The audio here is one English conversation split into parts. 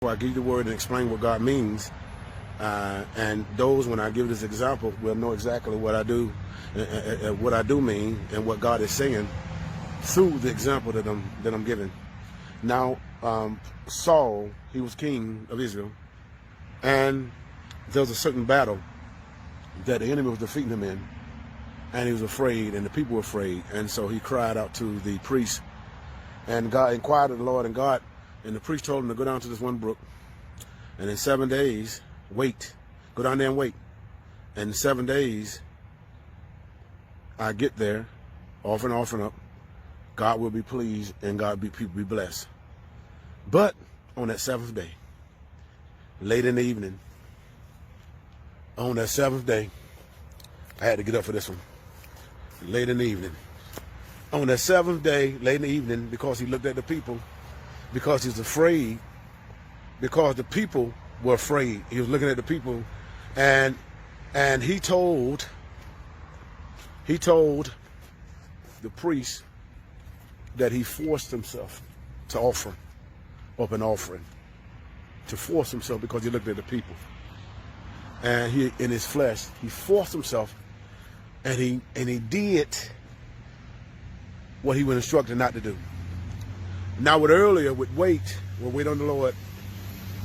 I give you the word and explain what God means, and those, when I give this example, will know exactly what I do mean and what God is saying through the example that I'm giving. Now, Saul, he was king of Israel, and there was a certain battle that the enemy was defeating him in, and he was afraid, and the people were afraid, and so he cried out to the priest, and God inquired of the Lord, and the priest told him to go down to this one brook, and in 7 days, wait. Go down there and wait. And in 7 days, I get there, offering up, God will be pleased, and people be blessed. But on that seventh day, late in the evening, on that seventh day, I had to get up for this one. Late in the evening. On that seventh day, late in the evening, because he looked at the people, because he was afraid, because the people were afraid. He was looking at the people, and he told the priest that he forced himself to offer up an offering, to force himself, because he looked at the people. And he, in his flesh, he forced himself, and he did what he was instructed not to do. Now, with earlier, with wait, we'll wait on the Lord.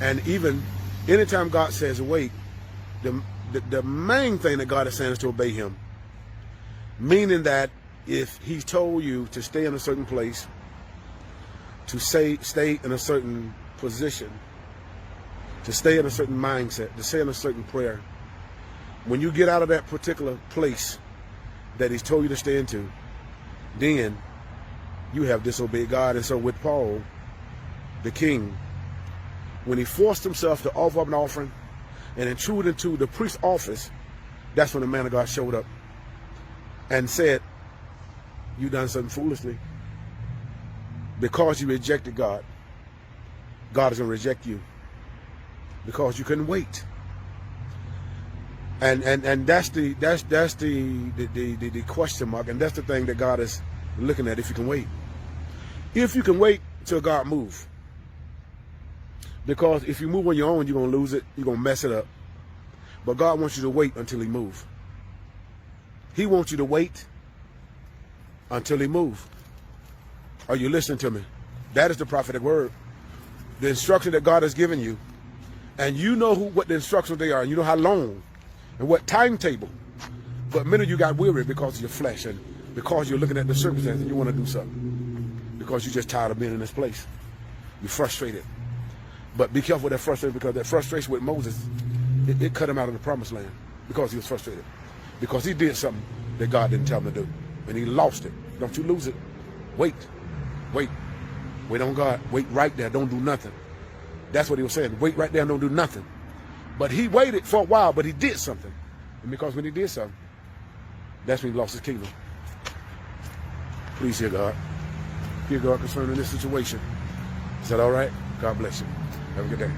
And even anytime God says wait, the main thing that God is saying is to obey him. Meaning that if he told you to stay in a certain place, to stay in a certain position, to stay in a certain mindset, to stay in a certain prayer, when you get out of that particular place that he's told you to stay into, then you have disobeyed God. And so with Paul, the king, when he forced himself to offer up an offering and intrude into the priest's office, that's when the man of God showed up and said, you done something foolishly. Because you rejected God, God is going to reject you, because you couldn't wait. And that's the question mark, and that's the thing that God is looking at, if you can wait. If you can wait till God moves. Because if you move on your own, you're going to lose it, you're going to mess it up. But God wants you to wait until he moves. He wants you to wait until he moves. Are you listening to me? That is the prophetic word. The instruction that God has given you. And you know what the instructions they are, and you know how long and what timetable. But many of you got weary because of your flesh, and because you're looking at the circumstances and you want to do something. Because you're just tired of being in this place. You're frustrated. But be careful with that frustration, because that frustration with Moses, it cut him out of the promised land, because he was frustrated. Because he did something that God didn't tell him to do. And he lost it. Don't you lose it. Wait. Wait. Wait on God. Wait right there. Don't do nothing. That's what he was saying. Wait right there and don't do nothing. But he waited for a while, but he did something. And because when he did something, that's when he lost his kingdom. Please hear God. Hear God concerning this situation. Is that all right? God bless you. Have a good day.